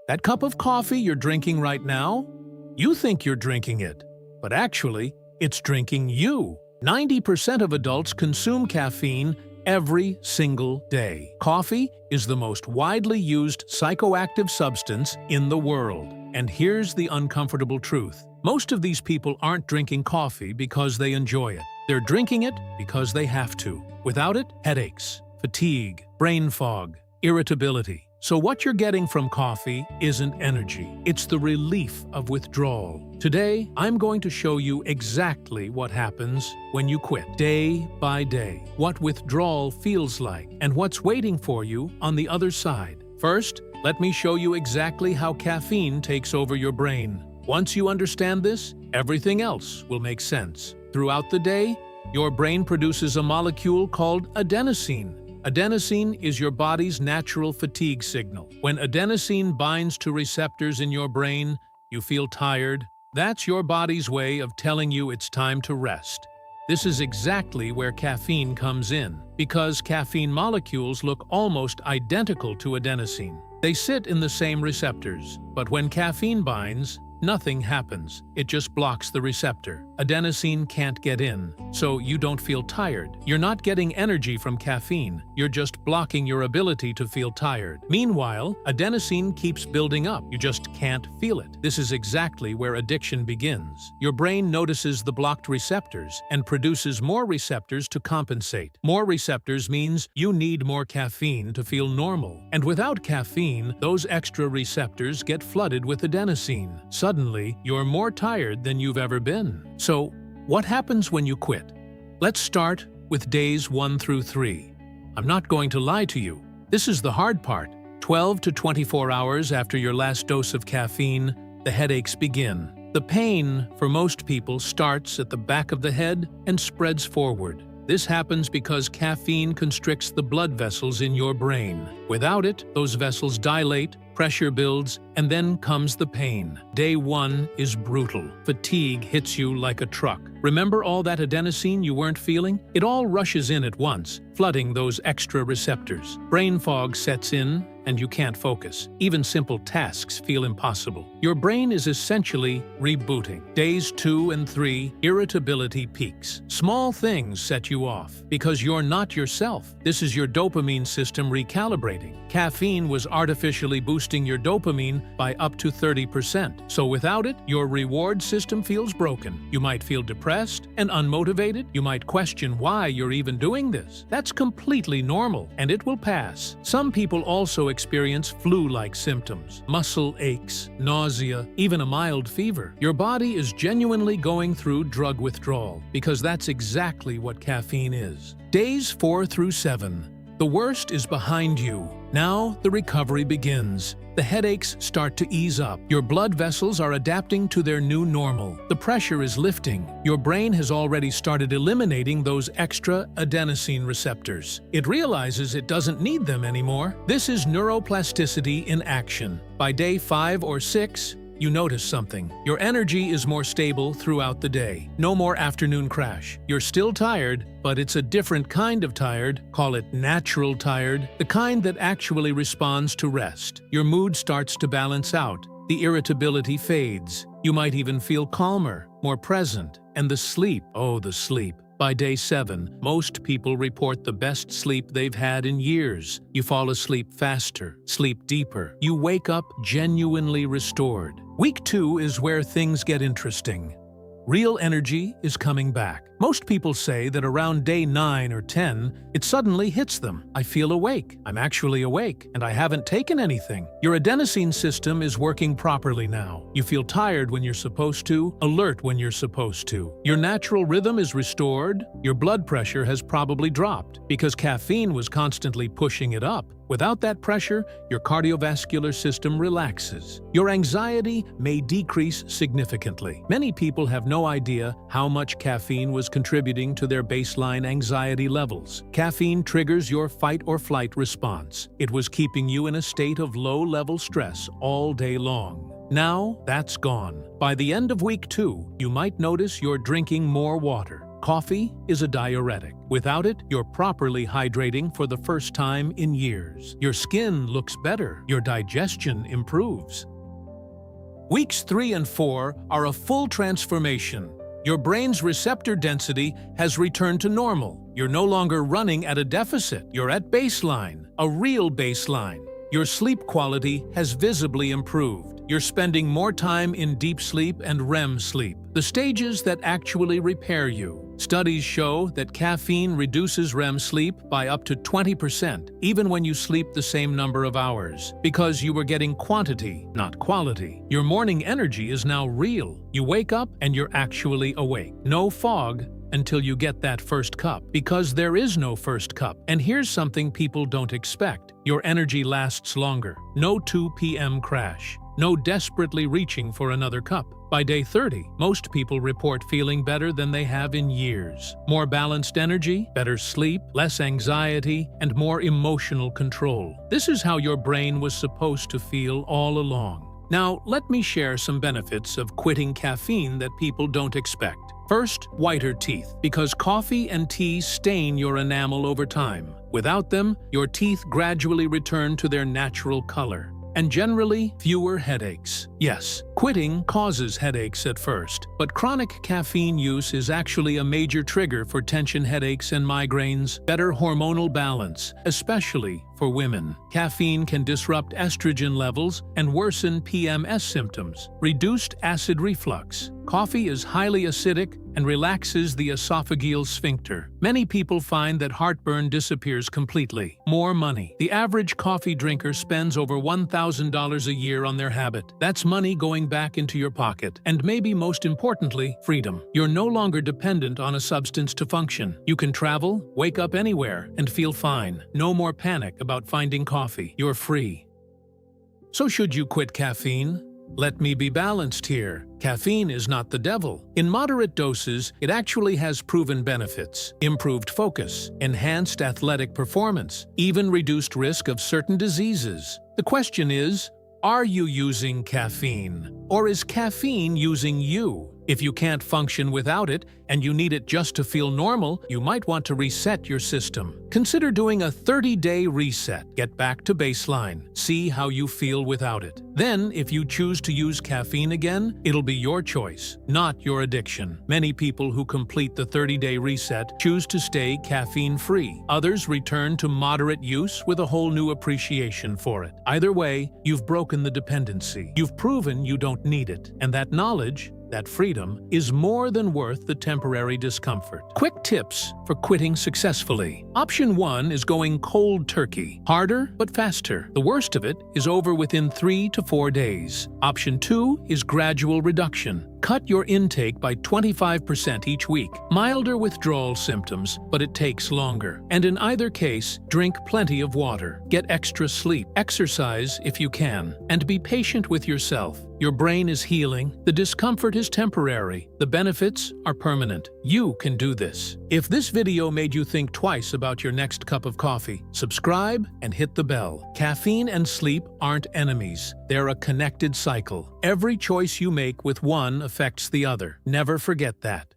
That cup of coffee you're drinking right now? You think you're drinking it, but actually, it's drinking you. 90% of adults consume caffeine every single day. Coffee is the most widely used psychoactive substance in the world. And here's the uncomfortable truth. Most of these people aren't drinking coffee because they enjoy it. They're drinking it because they have to. Without it, headaches, fatigue, brain fog, irritability. So what you're getting from coffee isn't energy. It's the relief of withdrawal. Today, I'm going to show you exactly what happens when you quit, day by day, what withdrawal feels like, and what's waiting for you on the other side. First, let me show you exactly how caffeine takes over your brain. Once you understand this, everything else will make sense. Throughout the day, your brain produces a molecule called adenosine. Adenosine is your body's natural fatigue signal. When adenosine binds to receptors in your brain, you feel tired. That's your body's way of telling you it's time to rest. This is exactly where caffeine comes in, because caffeine molecules look almost identical to adenosine. They sit in the same receptors, but when caffeine binds, nothing happens. It just blocks the receptor. Adenosine can't get in, so you don't feel tired. You're not getting energy from caffeine. You're just blocking your ability to feel tired. Meanwhile, adenosine keeps building up. You just can't feel it. This is exactly where addiction begins. Your brain notices the blocked receptors and produces more receptors to compensate. More receptors means you need more caffeine to feel normal. And without caffeine, those extra receptors get flooded with adenosine. Suddenly, you're more tired than you've ever been. So, what happens when you quit? Let's start with days 1 through 3. I'm not going to lie to you. This is the hard part. 12 to 24 hours after your last dose of caffeine, the headaches begin. The pain, for most people, starts at the back of the head and spreads forward. This happens because caffeine constricts the blood vessels in your brain. Without it, those vessels dilate, pressure builds, and then comes the pain. Day 1 is brutal. Fatigue hits you like a truck. Remember all that adenosine you weren't feeling? It all rushes in at once, flooding those extra receptors. Brain fog sets in, and you can't focus. Even simple tasks feel impossible. Your brain is essentially rebooting. Days 2 and 3, irritability peaks. Small things set you off, because you're not yourself. This is your dopamine system recalibrating. Caffeine was artificially boosting your dopamine by up to 30%. So without it, your reward system feels broken. You might feel depressed and unmotivated. You might question why you're even doing this. That's completely normal, and it will pass. Some people also experience flu-like symptoms, muscle aches, nausea, even a mild fever. Your body is genuinely going through drug withdrawal, because that's exactly what caffeine is. Days 4 through 7. The worst is behind you. Now the recovery begins. The headaches start to ease up. Your blood vessels are adapting to their new normal. The pressure is lifting. Your brain has already started eliminating those extra adenosine receptors. It realizes it doesn't need them anymore. This is neuroplasticity in action. By day 5 or 6, you notice something. Your energy is more stable throughout the day. No more afternoon crash. You're still tired, but it's a different kind of tired. Call it natural tired, the kind that actually responds to rest. Your mood starts to balance out. The irritability fades. You might even feel calmer, more present. And the sleep, oh, the sleep. By day 7, most people report the best sleep they've had in years. You fall asleep faster, sleep deeper. You wake up genuinely restored. Week 2 is where things get interesting. Real energy is coming back. Most people say that around day 9 or 10, it suddenly hits them. I feel awake. I'm actually awake, and I haven't taken anything. Your adenosine system is working properly now. You feel tired when you're supposed to, alert when you're supposed to. Your natural rhythm is restored. Your blood pressure has probably dropped, because caffeine was constantly pushing it up. Without that pressure, your cardiovascular system relaxes. Your anxiety may decrease significantly. Many people have no idea how much caffeine was contributing to their baseline anxiety levels. Caffeine triggers your fight-or-flight response. It was keeping you in a state of low-level stress all day long. Now, that's gone. By the end of week 2, you might notice you're drinking more water. Coffee is a diuretic. Without it, you're properly hydrating for the first time in years. Your skin looks better. Your digestion improves. Weeks 3 and 4 are a full transformation. Your brain's receptor density has returned to normal. You're no longer running at a deficit. You're at baseline, a real baseline. Your sleep quality has visibly improved. You're spending more time in deep sleep and REM sleep, the stages that actually repair you. Studies show that caffeine reduces REM sleep by up to 20%, even when you sleep the same number of hours, because you were getting quantity, not quality. Your morning energy is now real. You wake up and you're actually awake. No fog until you get that first cup, because there is no first cup. And here's something people don't expect. Your energy lasts longer. No 2 p.m. crash. No desperately reaching for another cup. By day 30, most people report feeling better than they have in years. More balanced energy, better sleep, less anxiety, and more emotional control. This is how your brain was supposed to feel all along. Now, let me share some benefits of quitting caffeine that people don't expect. First, whiter teeth, because coffee and tea stain your enamel over time. Without them, your teeth gradually return to their natural color. And generally, fewer headaches. Yes, quitting causes headaches at first, but chronic caffeine use is actually a major trigger for tension headaches and migraines, better hormonal balance, especially for women. Caffeine can disrupt estrogen levels and worsen PMS symptoms. Reduced acid reflux. Coffee is highly acidic and relaxes the esophageal sphincter. Many people find that heartburn disappears completely. More money. The average coffee drinker spends over $1,000 a year on their habit. That's money going back into your pocket. And maybe most importantly, freedom. You're no longer dependent on a substance to function. You can travel, wake up anywhere, and feel fine. No more panic about finding coffee. You're free. So should you quit caffeine? Let me be balanced here. Caffeine is not the devil. In moderate doses, it actually has proven benefits. Improved focus, enhanced athletic performance, even reduced risk of certain diseases. The question is, are you using caffeine? Or is caffeine using you? If you can't function without it, and you need it just to feel normal, you might want to reset your system. Consider doing a 30-day reset. Get back to baseline. See how you feel without it. Then, if you choose to use caffeine again, it'll be your choice, not your addiction. Many people who complete the 30-day reset choose to stay caffeine-free. Others return to moderate use with a whole new appreciation for it. Either way, you've broken the dependency. You've proven you don't need it. And that knowledge, that freedom, is more than worth the temporary discomfort. Quick tips for quitting successfully. Option 1 is going cold turkey. Harder, but faster. The worst of it is over within 3 to 4 days. Option 2 is gradual reduction. Cut your intake by 25% each week. Milder withdrawal symptoms, but it takes longer. And in either case, drink plenty of water. Get extra sleep. Exercise if you can. And be patient with yourself. Your brain is healing. The discomfort is temporary. The benefits are permanent. You can do this. If this video made you think twice about your next cup of coffee, subscribe and hit the bell. Caffeine and sleep aren't enemies. They're a connected cycle. Every choice you make with one affects the other. Never forget that.